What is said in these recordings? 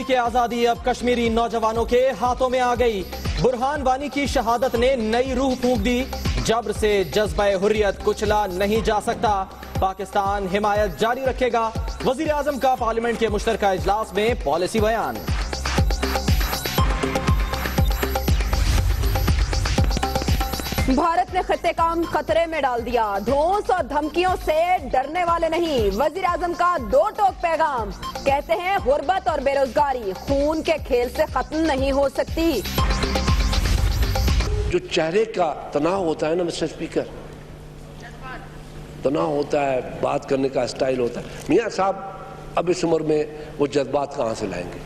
تحریک آزادی اب کشمیری نوجوانوں کے ہاتھوں میں آ گئی. برہان وانی کی شہادت نے نئی روح پھونک دی. جبر سے جذبہ حریت کچلا نہیں جا سکتا. پاکستان حمایت جاری رکھے گا. وزیر اعظم کا پارلیمنٹ کے مشترکہ اجلاس میں پالیسی بیان. بھارت نے خطے کا خطرے میں ڈال دیا. دھونس اور دھمکیوں سے ڈرنے والے نہیں. وزیر اعظم کا دو ٹوک پیغام. کہتے ہیں غربت اور بے روزگاری خون کے کھیل سے ختم نہیں ہو سکتی. جو چہرے کا تناؤ ہوتا ہے نا مسٹر اسپیکر، تناؤ ہوتا ہے، بات کرنے کا اسٹائل ہوتا ہے. میاں صاحب اب اس عمر میں وہ جذبات کہاں سے لائیں گے؟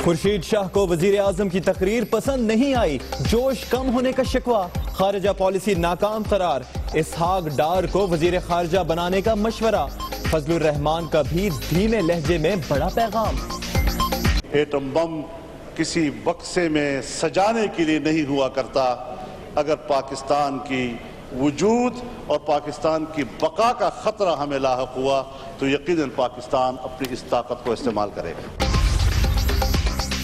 خورشید شاہ کو وزیر اعظم کی تقریر پسند نہیں آئی. جوش کم ہونے کا شکوہ. خارجہ پالیسی ناکام قرار. اسحاق ڈار کو وزیر خارجہ بنانے کا مشورہ. فضل الرحمان کا بھی دھیمے لہجے میں بڑا پیغام. ایٹم بم کسی بکسے میں سجانے کے لیے نہیں ہوا کرتا. اگر پاکستان کی وجود اور پاکستان کی بقا کا خطرہ ہمیں لاحق ہوا تو یقیناً پاکستان اپنی اس طاقت کو استعمال کرے گا.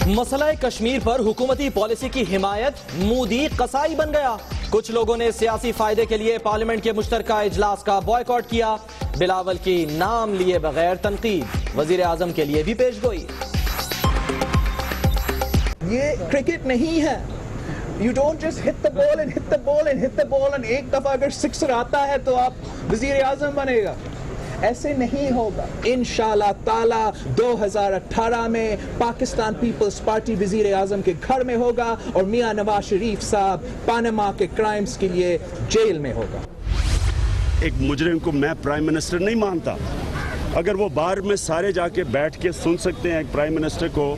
مسئلہ کشمیر پر حکومتی پالیسی کی حمایت مودی قصائی بن گیا. کچھ لوگوں نے سیاسی فائدے کے لیے پارلیمنٹ کے مشترکہ اجلاس کا بائیکاٹ کیا. بلاول کی نام لیے بغیر تنقید. وزیر اعظم کے لیے بھی پیش گوئی. یہ کرکٹ نہیں ہے. You don't just hit the ball and hit the ball and hit the ball and ایک دفعہ اگر سکسر آتا ہے تو آپ وزیر اعظم بنے گا. ایسے نہیں ہوگا. انشاءاللہ تعالی 2018 میں پاکستان پیپلز پارٹی وزیر اعظم کے گھر میں ہوگا اور میاں نواز شریف صاحب پاناما کے کرائمز کے لیے جیل میں ہوگا. ایک مجرم کو میں پرائم منسٹر نہیں مانتا. اگر وہ باہر میں سارے جا کے بیٹھ کے سن سکتے ہیں ایک پرائم منسٹر کو،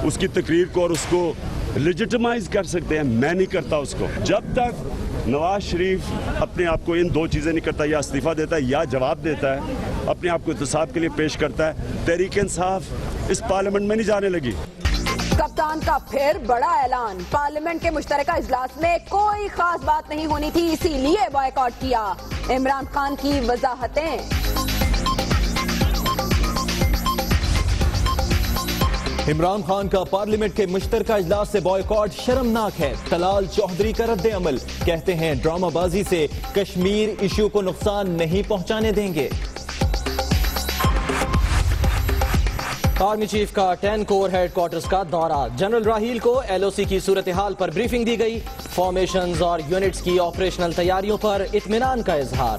اس کی تقریر کو، اور اس کو لیجٹمائز کر سکتے ہیں، میں نہیں کرتا اس کو. جب تک نواز شریف اپنے آپ کو ان دو چیزیں نہیں کرتا، یا استعفیٰ دیتا ہے یا جواب دیتا ہے، اپنے آپ کو احتساب کے لیے پیش کرتا ہے، تحریک انصاف اس پارلیمنٹ میں نہیں جانے لگی. کپتان کا پھر بڑا اعلان. پارلیمنٹ کے مشترکہ اجلاس میں کوئی خاص بات نہیں ہونی تھی، اسی لیے بائیکاٹ کیا. عمران خان کی وضاحتیں. عمران خان کا پارلیمنٹ کے مشترکہ اجلاس سے بائیکاٹ شرمناک ہے. طلال چودھری کا رد عمل. کہتے ہیں ڈرامہ بازی سے کشمیر ایشو کو نقصان نہیں پہنچانے دیں گے. آرمی چیف کا 10 کور ہیڈ کوارٹرز کا دورہ. جنرل راحیل کو ایل او سی کی صورتحال پر بریفنگ دی گئی. فارمیشنز اور یونٹس کی آپریشنل تیاریوں پر اطمینان کا اظہار.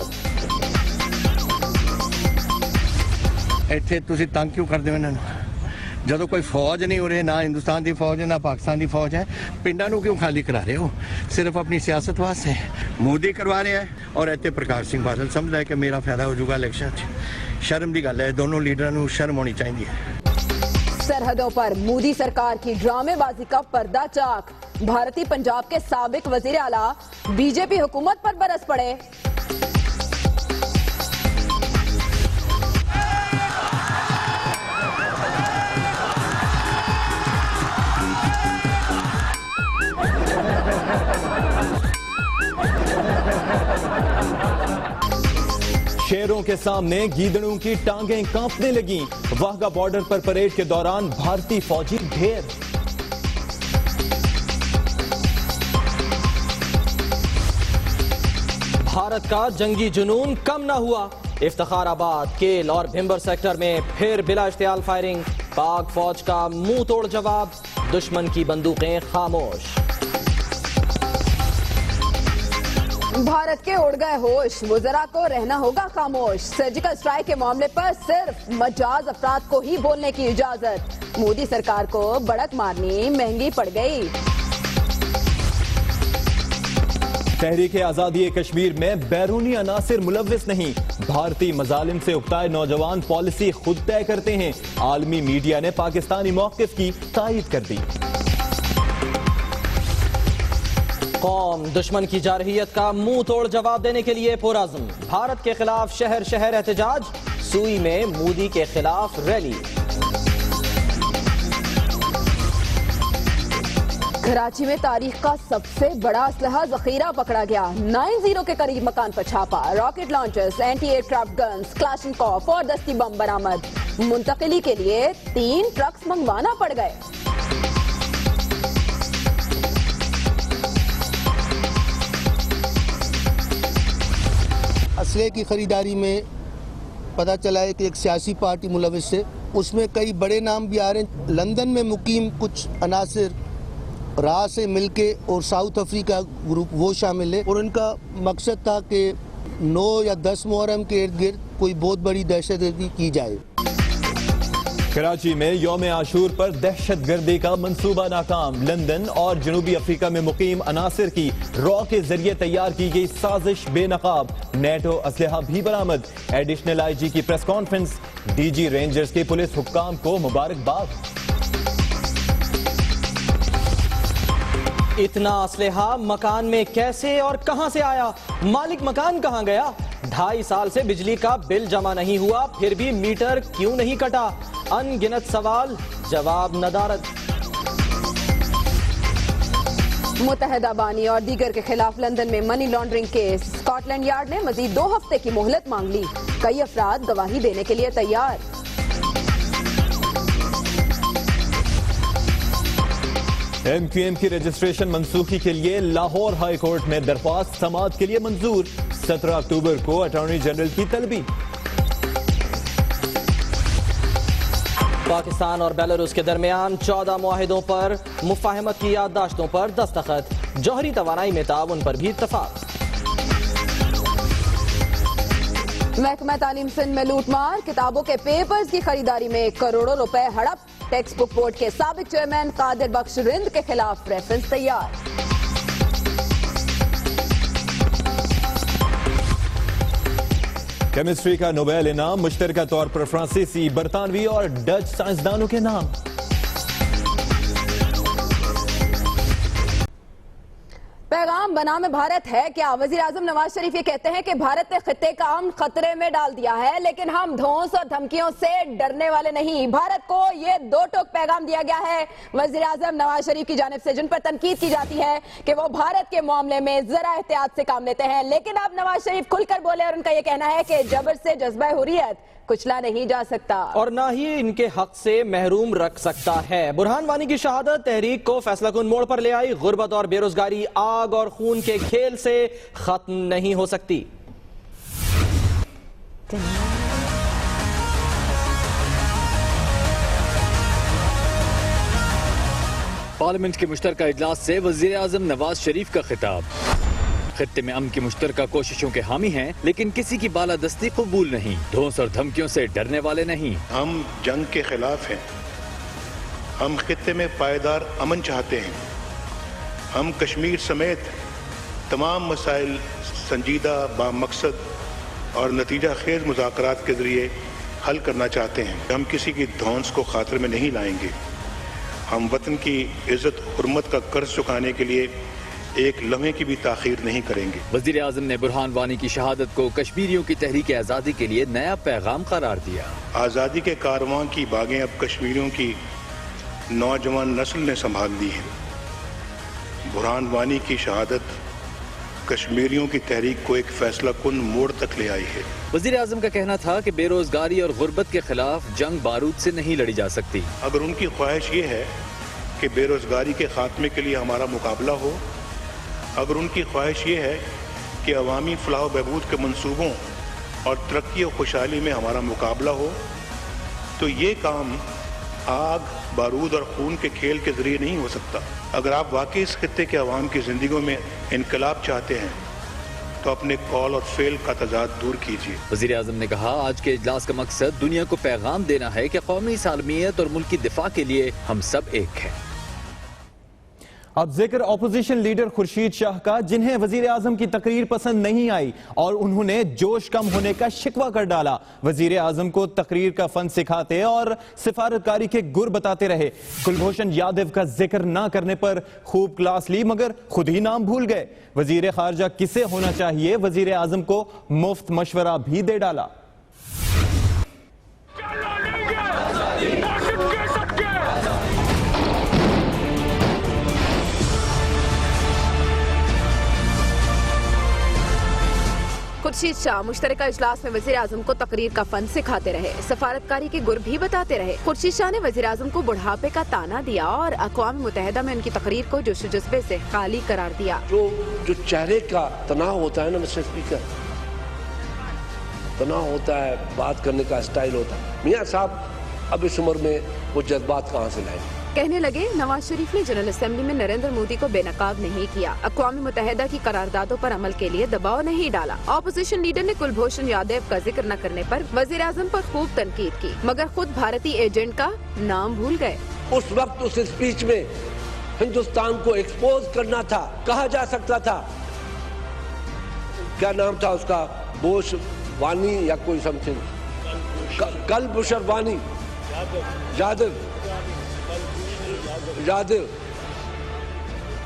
ਇੱਥੇ ਤੁਸੀਂ ਤੰਗ ਕਿਉਂ ਕਰਦੇ ਹੋ ਇਹਨਾਂ ਨੂੰ? ਜਦੋਂ ਕੋਈ ਫੌਜ ਨਹੀਂ ਹੋ ਰਹੀ, ਨਾ ਹਿੰਦੁਸਤਾਨ ਦੀ ਫੌਜ ਹੈ ਨਾ ਪਾਕਿਸਤਾਨ ਦੀ ਫੌਜ ਹੈ, ਪਿੰਡਾਂ ਨੂੰ ਕਿਉਂ ਖਾਲੀ ਕਰਾ ਰਹੇ ਹੋ? ਸਿਰਫ ਆਪਣੀ ਸਿਆਸਤ ਵਾਸਤੇ ਮੋਦੀ ਕਰਵਾ ਰਿਹਾ ਹੈ ਔਰ ਇੱਥੇ ਪ੍ਰਕਾਸ਼ ਸਿੰਘ ਬਾਦਲ ਸਮਝਦਾ ਹੈ ਕਿ ਮੇਰਾ ਫਾਇਦਾ ਹੋ ਜਾਊਗਾ ਇਲੈਕਸ਼ਨ 'ਚ. ਸ਼ਰਮ ਦੀ ਗੱਲ ਹੈ. ਦੋਨੋਂ ਲੀਡਰਾਂ ਨੂੰ ਸ਼ਰਮ ਹੋਣੀ ਚਾਹੀਦੀ ہے. سرحدوں پر مودی سرکار کی ڈرامے بازی کا پردہ چاک. بھارتی پنجاب کے سابق وزیر اعلیٰ بی جے پی حکومت پر برس پڑے. شیروں کے سامنے گیدڑوں کی ٹانگیں کانپنے لگیں. واہگہ بارڈر پر پریڈ کے دوران بھارتی فوجی ڈھیر. بھارت کا جنگی جنون کم نہ ہوا. افتخار آباد، کیل اور بھمبر سیکٹر میں پھر بلا اشتعال فائرنگ. پاک فوج کا منہ توڑ جواب. دشمن کی بندوقیں خاموش. بھارت کے اڑ گئے ہوش. وزراء کو رہنا ہوگا خاموش. سرجیکل اسٹرائیک کے معاملے پر صرف مجاز افراد کو ہی بولنے کی اجازت. مودی سرکار کو بڑک مارنی مہنگی پڑ گئی. تحریک آزادی کشمیر میں بیرونی عناصر ملوث نہیں. بھارتی مظالم سے اکتائے نوجوان پالیسی خود طے کرتے ہیں. عالمی میڈیا نے پاکستانی موقف کی تائید کر دی. قوم دشمن کی جارحیت کا منہ توڑ جواب دینے کے لیے پرعزم. بھارت کے خلاف شہر شہر احتجاج. سوئی میں مودی کے خلاف ریلی. कराची में तारीख का सबसे बड़ा असलहा जखीरा पकड़ा गया। 90 के करीब मकान पर छापा, rocket launchers, anti aircraft guns, Kalashnikov और दस्ती बम बरामद। मुंतकिली के लिए 3 ट्रक्स मंगवाना पड़ गए। असले की खरीदारी में पता चला है कि एक सियासी पार्टी मुलविस है, उसमें कई बड़े नाम भी आ रहे हैं। लंदन में मुकीम कुछ अनासिर राह से मिलके और साउथ अफ्रीका ग्रुप वो शामिल है और उनका मकसद था कि 9 या 10 मुहर्रम के इर्द गिर्द कोई बहुत बड़ी दहशतगर्दी की जाए। कराची में यौम आशूर पर दहशतगर्दी का मंसूबा नाकाम। लंदन और जनूबी अफ्रीका में मुकीम अनासिर की रॉ के जरिए तैयार की गई साजिश बेनकाब। नेटो असलहा भी बरामद। एडिशनल आईजी की प्रेस कॉन्फ्रेंस, डीजी रेंजर्स के पुलिस हुक्काम को मुबारकबाद। इतना असलहा मकान में कैसे और कहां से आया? मालिक मकान कहां गया? 2.5 साल से बिजली का बिल जमा नहीं हुआ, फिर भी मीटर क्यों नहीं कटा? अनगिनत सवाल, जवाब नदारद। मुत्तहिदा बानी और दीगर के खिलाफ लंदन में money laundering case. Scotland yard ने मजीद 2 हफ्ते की मोहलत मांग ली। कई अफराद गवाही देने के लिए तैयार। MQM की रजिस्ट्रेशन मंसूखी के लिए लाहौर हाई कोर्ट में दरख्वास्त समाअत के लिए मंजूर। 17 अक्टूबर को अटॉर्नी जनरल की तलबी। पाकिस्तान और बेलारूस के दरमियान 14 मुआहिदों पर मुफाहमत की याददाश्तों पर दस्तखत। जौहरी तवानाई में ताउन पर भी इत्तफाक। महकमा तालीम सिंध में लूटमार, किताबों के पेपर्स की खरीदारी में करोड़ों रुपए हड़प। टेक्स्ट बुक बोर्ड के साबिक चेयरमैन कादिर बख्श रिंद के खिलाफ रेफरेंस तैयार। केमिस्ट्री का नोबेल इनाम मुश्तरका तौर पर फ्रांसीसी, बरतानवी और डच साइंसदानों के नाम। पैगाम बनाम भारत है क्या? वजीर आजम नवाज शरीफ ये कहते हैं कि भारत ने खित्ते का अमन खतरे में डाल दिया है, लेकिन हम धौंस और धमकियों से डरने वाले नहीं। भारत को ये 2 टोक पैगाम दिया गया है वजीर आजम नवाज शरीफ की जानिब से, जिन पर तनकीद की जाती है कि वो भारत के मामले में जरा एहतियात से काम लेते हैं। लेकिन अब नवाज शरीफ खुलकर बोले और उनका ये कहना है कि जबर से जज्बा हुर्रियत कुचला नहीं जा सकता और ना ही इनके हक से महरूम रख सकता है। बुरहान वानी की शहादत तहरीक को फैसलाकुन मोड़ पर ले आई। गुर्बत और बेरोजगारी आग और खून के खेल से खत्म नहीं हो सकती। पार्लियामेंट के मुश्तरका इजलास से वजीर आजम नवाज शरीफ का खिताब। खित्ते में अमन की मुश्तरका कोशिशों के हामी हैं, लेकिन किसी की बालादस्ती कबूल नहीं। धौंस और धमकियों से डरने वाले नहीं। हम जंग के खिलाफ हैं। हम खित्ते में पायदार अमन चाहते हैं। हम कश्मीर समेत तमाम मसाइल संजीदा, बामकसद और नतीजा खेज मुज़ाकरात के ज़रिए हल करना चाहते हैं। हम किसी की धौंस को खातिर में नहीं लाएंगे। हम वतन की इज्जत हुर्मत का कर्ज चुकाने के लिए एक लम्हे की भी ताखीर नहीं करेंगे। वजीर आजम ने बुरहान वानी की शहादत को कश्मीरियों की तहरीक आज़ादी के लिए नया पैगाम करार दिया। आज़ादी के कारवां की बागें अब कश्मीरियों की नौजवान नस्ल ने संभाल ली है। बुरहान वानी की शहादत कश्मीरियों की तहरीक को एक फैसला कुन मोड़ तक ले आई है। वजीर आजम का कहना था कि बेरोजगारी और गुर्बत के खिलाफ जंग बारूद से नहीं लड़ी जा सकती। अगर उनकी ख्वाहिश ये है कि बेरोजगारी के खात्मे के लिए हमारा मुकाबला हो, अगर उनकी ख्वाहिश ये है कि अवामी फलाह बहबूद के मंसूबों और तरक्की और खुशहाली में हमारा मुकाबला हो, तो ये काम आग, बारूद और खून के खेल के जरिए नहीं हो सकता। अगर आप वाकई इस खित्ते के अवाम की ज़िंदगियों में इनकलाब चाहते हैं तो अपने कॉल और फेल का तजाद दूर कीजिए। वजीर आजम ने कहा, आज के इजलास का मकसद दुनिया को पैगाम देना है कि कौमी सालमियत और मुल्क की दिफा के लिए हम सब एक हैं। अब जिक्र अपोजिशन लीडर खुर्शीद शाह का, जिन्हें वजीर आजम की तकरीर पसंद नहीं आई और उन्होंने जोश कम होने का शिकवा कर डाला। वजीर आजम को तकरीर का फन सिखाते और सिफारतकारी के गुर बताते रहे। कुलभूषण यादव का जिक्र ना करने पर खूब क्लास ली, मगर खुद ही नाम भूल गए। वजीर खारजा किसे होना चाहिए, वजीर आजम को मुफ्त मशवरा भी दे डाला। खुर्शीद शाह मुश्तरका इजलास में वजीर आजम को तकरीर का फन सिखाते रहे, सफारतकारी के गुर भी बताते रहे। खुर्शीद शाह ने वजीर आजम को बुढ़ापे का ताना दिया और अक़वाम मुत्तहिदा में उनकी तकरीर को जोश जज्बे से खाली करार दिया। जो चेहरे का तनाव होता है ना मिस्टर स्पीकर, तनाव होता है, बात करने का स्टाइल होता है, मियाँ साहब अब इस उम्र में वो जज्बात कहाँ से लाएंगे? कहने लगे नवाज शरीफ ने जनरल असेंबली में नरेंद्र मोदी को बेनकाब नहीं किया, अक़वाम मुत्तहिदा की करारदादों पर अमल के लिए दबाव नहीं डाला। ऑपोजिशन लीडर ने कुलभूषण यादव का जिक्र न करने पर वजीर आजम पर खूब तनकीद की, मगर खुद भारतीय एजेंट का नाम भूल गए। उस वक्त उस स्पीच में हिंदुस्तान को एक्सपोज करना था, कहा जा सकता था, क्या नाम था उसका, बोश वानी या कोई समथिंग, कलभूषण वानी, यादव,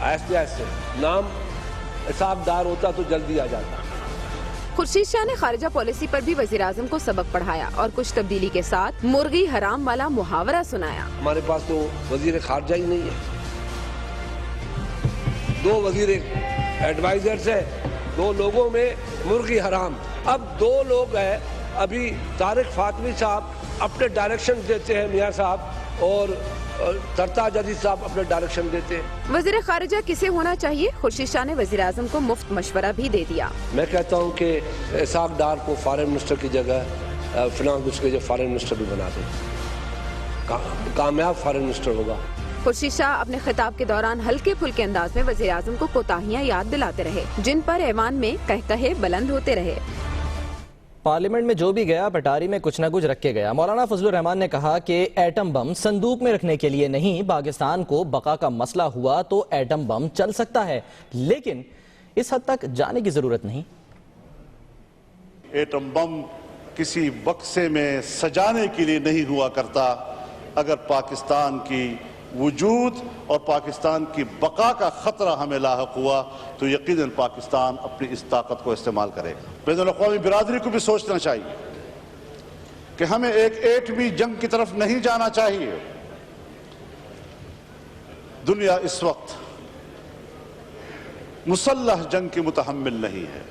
ऐसे नाम हिसाबदार होता तो जल्दी आ जाता। खुर्शीद शाह ने खारिजा पॉलिसी पर भी वजीर आजम को सबक पढ़ाया और कुछ तब्दीली के साथ मुर्गी हराम वाला मुहावरा सुनाया। हमारे पास तो वजीर खारजा ही नहीं है, 2 वजीर एडवाइजर्स है, 2 लोगों में मुर्गी हराम। अब 2 लोग हैं, अभी तारिक फातमी साहब अपने डायरेक्शन देते हैं मियाँ साहब, और सरताज अजीज साहब अपने डायरेक्शन देते हैं। वजीर खारिजा किसे होना चाहिए? खुर्शीद शाह ने वजीर आजम को मुफ्त मशवरा भी दे दिया। मैं कहता हूँ कि इसाक डार को फॉरेन मिनिस्टर की जगह फिनांस मिनिस्टर की जगह फॉरेन मिनिस्टर भी बना दे, कामयाब फॉरेन मिनिस्टर होगा। खुर्शीद शाह अपने खिताब के दौरान हल्के फुल्के अंदाज में वजीर आजम को कोताहियां याद दिलाते रहे, जिन पर ऐवान में कहकहे बुलंद होते रहे। पार्लियामेंट में जो भी गया पटारी में कुछ न कुछ रख के गया। मौलाना फजलुर रहमान ने कहा कि एटम बम संदूक में रखने के लिए नहीं, पाकिस्तान को बका का मसला हुआ तो एटम बम चल सकता है, लेकिन इस हद तक जाने की जरूरत नहीं। एटम बम किसी बक्से में सजाने के लिए नहीं हुआ करता। अगर पाकिस्तान की वजूद और पाकिस्तान की बका का खतरा हमें लाहक हुआ तो यकीनन पाकिस्तान अपनी इस ताकत को इस्तेमाल करेगा। बैनुल-अक़वामी बिरादरी को भी सोचना चाहिए कि हमें एक एटमी जंग की तरफ नहीं जाना चाहिए। दुनिया इस वक्त मुसल्लह जंग की मुतहम्मिल नहीं है।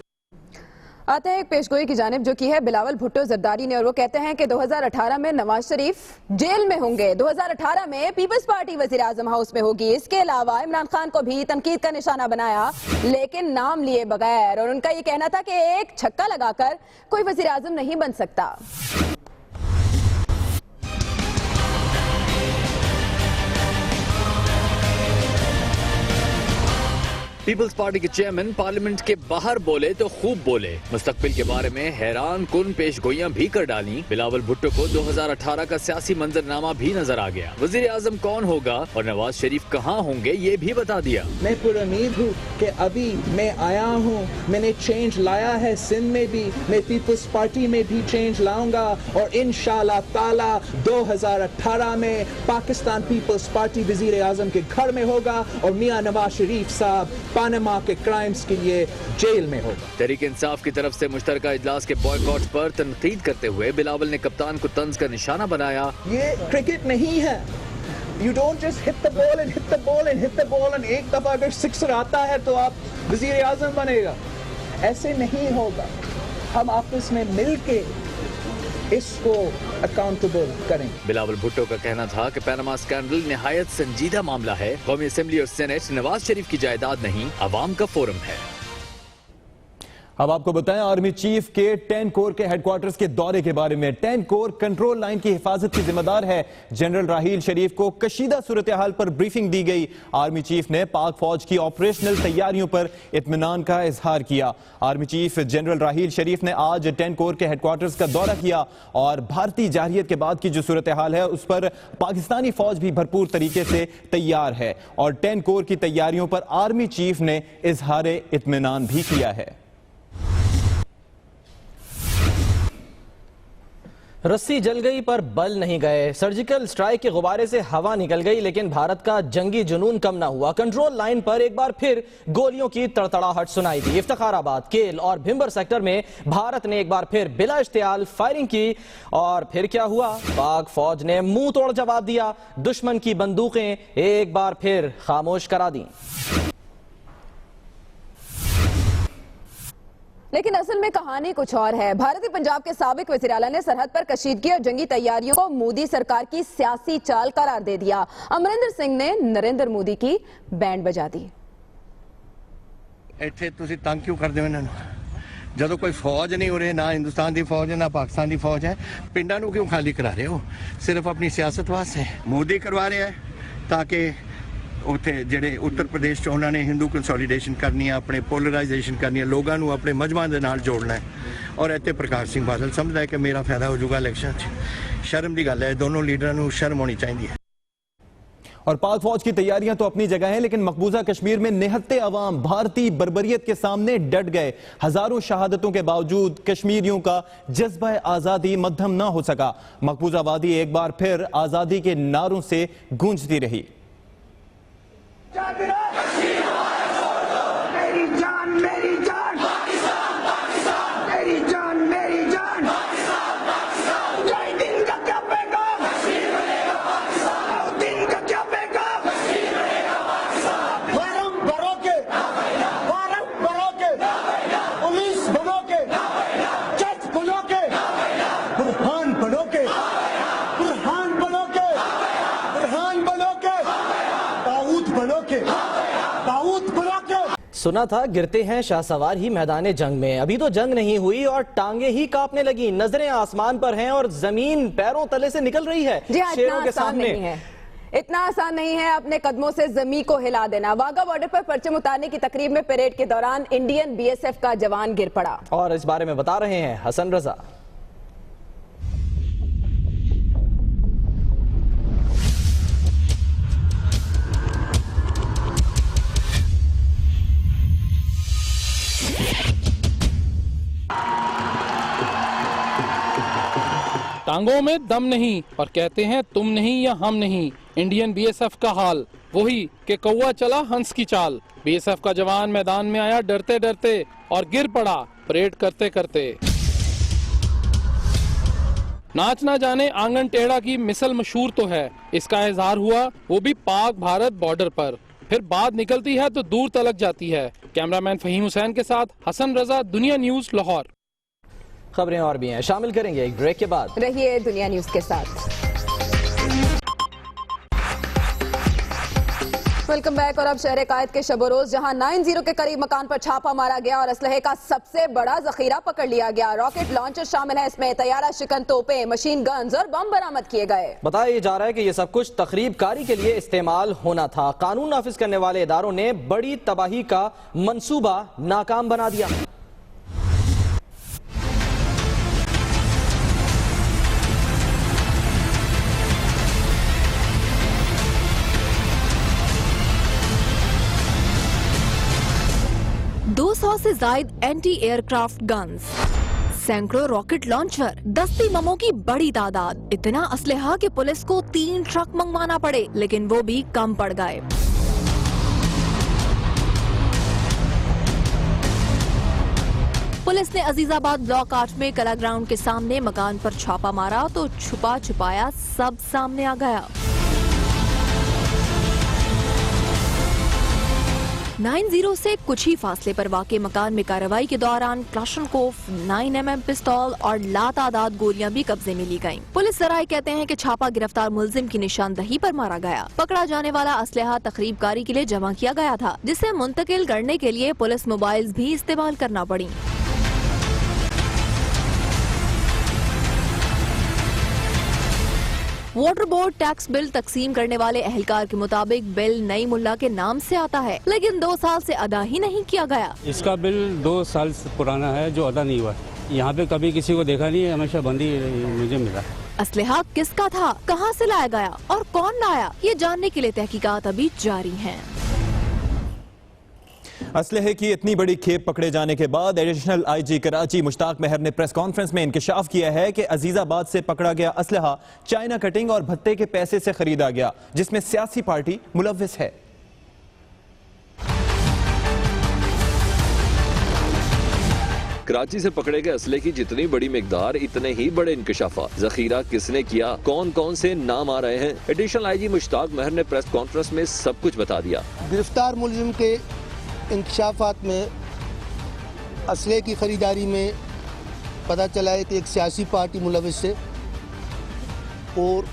आते हैं एक पेशगोई की जानिब जो की है बिलावल भुट्टो जरदारी ने, और वो कहते हैं कि 2018 में नवाज शरीफ जेल में होंगे, 2018 में पीपल्स पार्टी वजीर आजम हाउस में होगी। इसके अलावा इमरान खान को भी तनकीद का निशाना बनाया, लेकिन नाम लिए बगैर, और उनका ये कहना था कि एक छक्का लगाकर कोई वजीर आजम नहीं बन सकता। पीपल्स पार्टी के चेयरमैन पार्लियामेंट के बाहर बोले तो खूब बोले, मुस्तकबिल के बारे में हैरान कुन पेशगोइयां भी कर डाली। बिलावल भुट्टो को 2018 का सियासी मंजरनामा भी नजर आ गया। वजीर आजम कौन होगा और नवाज शरीफ कहां होंगे ये भी बता दिया। मैं पुरुमीद हूँ कि अभी मैं आया हूँ, मैंने चेंज लाया है सिंध में भी, मैं पीपल्स पार्टी में भी चेंज लाऊंगा, और इंशाअल्लाह ताला 2018 में पाकिस्तान पीपल्स पार्टी वजीर आजम के घर में होगा और मियां नवाज शरीफ साहब पानामा के क्राइम्स के लिए जेल में होगा। तहरीक इंसाफ की तरफ से मुश्तरका इजलास के बॉयकॉट पर तनकीद करते हुए बिलावल ने कप्तान को तंज का निशाना बनाया। ये क्रिकेट नहीं है, You don't just hit the ball and hit the ball and hit the ball and एक दफा अगर सिक्सर आता है तो आप वजीर आजम बनेगा, ऐसे नहीं होगा। हम आपस में मिलके इसको अकाउंटेबल करें। बिलावल भुट्टो का कहना था कि पैनामा स्कैंडल निहायत संजीदा मामला है। कौमी असेंबली और सेनेट नवाज शरीफ की जायदाद नहीं, अवाम का फोरम है। अब आपको बताएं आर्मी चीफ के 10 कोर के हेडक्वार्टर्स के दौरे के बारे में। 10 कोर कंट्रोल लाइन की हिफाजत की जिम्मेदार है। जनरल राहील शरीफ को कशीदा सूरत हाल पर ब्रीफिंग दी गई। आर्मी चीफ ने पाक फौज की ऑपरेशनल तैयारियों पर इत्मीनान का इजहार किया। आर्मी चीफ जनरल राहील शरीफ ने आज 10 कोर के हेडक्वार्टर्स का दौरा किया और भारतीय जारहियत के बाद की जो सूरत हाल है उस पर पाकिस्तानी फौज भी भरपूर तरीके से तैयार है और 10 कोर की तैयारियों पर आर्मी चीफ ने इजहार इत्मीनान भी किया है। रस्सी जल गई पर बल नहीं गए। सर्जिकल स्ट्राइक के गुब्बारे से हवा निकल गई, लेकिन भारत का जंगी जुनून कम ना हुआ। कंट्रोल लाइन पर एक बार फिर गोलियों की तड़तड़ाहट सुनाई दी। इफ्तिखाराबाद, केल और भिंबर सेक्टर में भारत ने एक बार फिर बिला इश्तियाल फायरिंग की और फिर क्या हुआ? पाक फौज ने मुंह तोड़ जवाब दिया। दुश्मन की बंदूकें एक बार फिर खामोश करा दी। लेकिन असल में कहानी कुछ और है। भारतीय पंजाब के साबिक वज़ीर आला ने सरहद पर कशीदगी और जंगी तैयारियों को मोदी सरकार की सियासी चाल करार दे दिया। अमरिंदर सिंह ने नरेंद्र मोदी की बैंड बजा दी। ਇੱਥੇ ਤੁਸੀਂ ਤੰਗ ਕਿਉਂ ਕਰਦੇ ਹੋ ਇਹਨਾਂ ਨੂੰ? ਜਦੋਂ ਕੋਈ ਫੌਜ ਨਹੀਂ ਉਰੇ, ਨਾ ਹਿੰਦੁਸਤਾਨ ਦੀ ਫੌਜ ਹੈ ਨਾ ਪਾਕਿਸਤਾਨ ਦੀ ਫੌਜ ਹੈ, ਪਿੰਡਾਂ ਨੂੰ ਕਿਉਂ ਖਾਲੀ ਕਰਾ ਰਹੇ ਹੋ? ਸਿਰਫ ਆਪਣੀ ਸਿਆਸਤ ਵਾਸਤੇ ਮੋਦੀ ਕਰਵਾ ਰਿਹਾ ਹੈ ਤਾਂ ਕਿ ਉੱਥੇ ਜਿਹੜੇ ਉੱਤਰ ਪ੍ਰਦੇਸ਼ 'ਚ ਉਹਨਾਂ ਨੇ ਹਿੰਦੂ ਕੰਸੋਲੀਡੇਸ਼ਨ ਕਰਨੀ ਹੈ, ਆਪਣੇ ਪੋਲਰਾਈਜੇਸ਼ਨ ਕਰਨੀ ਹੈ, ਲੋਕਾਂ ਨੂੰ ਆਪਣੇ ਮਜ਼ਹਬਾਂ ਦੇ ਨਾਲ ਜੋੜਨਾ ਹੈ। ਔਰ ਇੱਥੇ ਪ੍ਰਕਾਸ਼ ਸਿੰਘ ਬਾਦਲ ਸਮਝਦਾ ਹੈ ਕਿ ਮੇਰਾ ਫਾਇਦਾ ਹੋ ਜਾਊਗਾ ਇਲੈਕਸ਼ਨ 'ਚ। ਸ਼ਰਮ ਦੀ ਗੱਲ ਹੈ, ਦੋਨੋਂ ਲੀਡਰਾਂ ਨੂੰ ਸ਼ਰਮ ਹੋਣੀ ਚਾਹੀਦੀ ਹੈ। और पाक फौज की तैयारियां तो अपनी जगह हैं, लेकिन मकबूजा कश्मीर में निहत्ते अवाम भारतीय बर्बरियत के सामने डट गए। हजारों शहादतों के बावजूद कश्मीरियों का जज्बा आजादी मध्यम न हो सका। मकबूजा वादी एक बार फिर आजादी के नारों से गूंजती रही। सुना था गिरते हैं शाहसवार ही मैदान जंग में। अभी तो जंग नहीं हुई और टांगे ही कांपने लगी। नजरें आसमान पर हैं और जमीन पैरों तले से निकल रही है। जी हाँ, शेरों के सामने इतना आसान नहीं है अपने कदमों से जमीन को हिला देना। वाघा बॉर्डर पर परचम उतारने की तकरीब में परेड के दौरान इंडियन बीएसएफ का जवान गिर पड़ा। और इस बारे में बता रहे हैं हसन रजा। टांगों में दम नहीं और कहते हैं तुम नहीं या हम नहीं। इंडियन बीएसएफ का हाल वही कि कौवा चला हंस की चाल। बीएसएफ का जवान मैदान में आया डरते डरते और गिर पड़ा परेड करते करते। नाच ना जाने आंगन टेढ़ा की मिसल मशहूर तो है, इसका इजहार हुआ वो भी पाक भारत बॉर्डर पर। फिर बात निकलती है तो दूर तलक जाती है। कैमरामैन फहीम हुसैन के साथ हसन रजा, दुनिया न्यूज, लाहौर। खबरें और भी हैं, शामिल करेंगे एक ब्रेक के बाद। रहिए दुनिया न्यूज के साथ। Welcome back. और अब शहर कायद के शब-ओ-रोज जहां 90 के करीब मकान पर छापा मारा गया और असलहे का सबसे बड़ा जखीरा पकड़ लिया गया। रॉकेट लॉन्चर शामिल है इसमें, तैयारा शिकन तोपें, मशीन गन्स और बम बरामद किए गए। बताया जा रहा है कि ये सब कुछ तखरीबकारी के लिए इस्तेमाल होना था। कानून नाफिज करने वाले इदारों ने बड़ी तबाही का मंसूबा नाकाम बना दिया। से जायद एंटी एयरक्राफ्ट गन्स, सैकड़ों रॉकेट लॉन्चर, दस्ती बमों की बड़ी तादाद। इतना असलहा कि पुलिस को 3 ट्रक मंगवाना पड़े, लेकिन वो भी कम पड़ गए। पुलिस ने अजीजाबाद ब्लॉक 8 में कला ग्राउंड के सामने मकान पर छापा मारा तो छुपा छुपाया सब सामने आ गया। 90 से कुछ ही फासले पर वाक़े मकान में कार्रवाई के दौरान क्लाशनकोफ, 9mm पिस्तौल और लातादाद गोलियां भी कब्जे में ली गयीं। पुलिस जराये कहते हैं कि छापा गिरफ्तार मुलजिम की निशानदही पर मारा गया। पकड़ा जाने वाला असलहा तकरीबकारी के लिए जमा किया गया था, जिसे मुंतकिल करने के लिए पुलिस मोबाइल्स भी इस्तेमाल करना पड़ी। वाटर बोर्ड टैक्स बिल तकसीम करने वाले एहलकार के मुताबिक बिल नई मुल्ला के नाम से आता है, लेकिन 2 साल से अदा ही नहीं किया गया। इसका बिल 2 साल से पुराना है जो अदा नहीं हुआ। यहाँ पे कभी किसी को देखा नहीं है, हमेशा बंदी मुझे मिला। असलहा किसका था, कहाँ से लाया गया और कौन लाया, ये जानने के लिए तहकीकात अभी जारी हैं। असलहे की इतनी बड़ी खेप पकड़े जाने के बाद एडिशनल आईजी कराची मुश्ताक मेहर ने प्रेस कॉन्फ्रेंस में इंकशाफ किया है कि अजीजाबाद से पकड़ा गया असलहा चाइना कटिंग और भत्ते के पैसे से खरीदा गया, जिसमें सियासी पार्टी मुलव्विस है। कराची से पकड़े गए असले की जितनी बड़ी मिकदार, इतने ही बड़े इंकशाफात। जखीरा किसने किया, कौन कौन से नाम आ रहे हैं, एडिशनल आईजी मुश्ताक मेहर ने प्रेस कॉन्फ्रेंस में सब कुछ बता दिया। गिरफ्तार मुलजिम के इंकशाफात में اسلحے کی خریداری میں پتہ چلا ہے کہ ایک سیاسی پارٹی ملوث ہے اور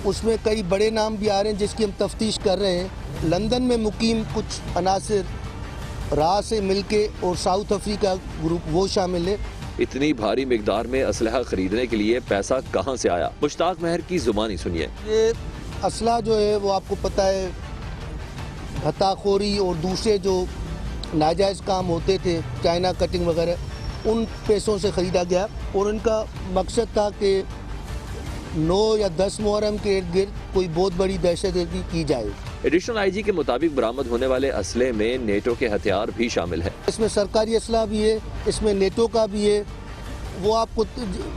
اس میں کئی بڑے نام بھی آ رہے ہیں جس کی ہم تفتیش کر رہے ہیں. لندن میں مقیم کچھ عناصر راہ سے مل کے اور ساؤتھ افریقہ گروپ وہ شامل ہے. اتنی بھاری مقدار میں اسلحہ خریدنے کے لیے پیسہ کہاں سے آیا؟ مشتاق مہر کی زبانی سنیے. یہ اسلحہ جو ہے وہ آپ کو پتہ ہے بھتہ خوری اور دوسرے جو ناجائز کام ہوتے تھے چائنا کٹنگ وغیرہ ان پیسوں سے خریدا گیا اور ان کا مقصد تھا کہ 9 یا 10 محرم کے ارد گرد کوئی بہت بڑی دہشت گردی کی جائے. ایڈیشنل آئی جی کے مطابق برآمد ہونے والے اسلحے میں نیٹو کے ہتھیار بھی شامل ہیں. اس میں سرکاری اسلحہ بھی ہے, اس میں نیٹو کا بھی ہے. وہ آپ کو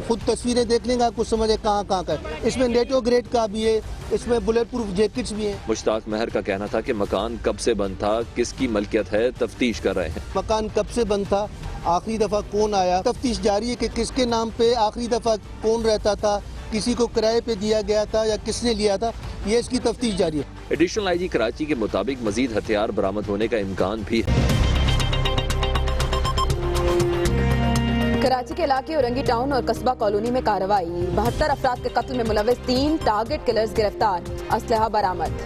خود تصویریں دیکھ لیں گے, آپ کو سمجھے کہاں کہاں کا ہے. اس میں نیٹو گریڈ کا بھی ہے, اس میں بلیٹ پروف جیکٹس بھی ہیں. مشتاق مہر کا کہنا تھا کہ مکان کب سے بند تھا, کس کی ملکیت ہے, تفتیش کر رہے ہیں. مکان کب سے بند تھا, آخری دفعہ کون آیا, تفتیش جاری ہے کہ کس کے نام پہ آخری دفعہ کون رہتا تھا, کسی کو کرائے پہ دیا گیا تھا یا کس نے لیا تھا, یہ اس کی تفتیش جاری ہے. ایڈیشنل آئی جی کراچی کے مطابق مزید ہتھیار برآمد ہونے کا امکان بھی ہے. کراچی کے علاقے اورنگی ٹاؤن اور قصبہ کالونی میں کارروائی. 72 افراد کے قتل میں ملوث 3 ٹارگٹ کلرز گرفتار, اسلحہ برآمد.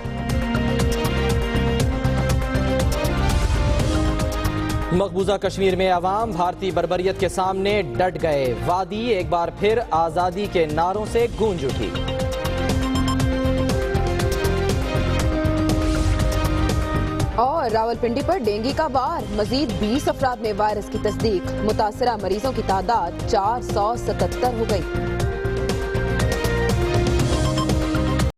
مقبوضہ کشمیر میں عوام بھارتی بربریت کے سامنے ڈٹ گئے. وادی ایک بار پھر آزادی کے نعروں سے گونج اٹھی. اور راولپنڈی پر ڈینگی کا وار, مزید 20 افراد میں وائرس کی تصدیق. متاثرہ مریضوں کی تعداد 477 ہو گئی.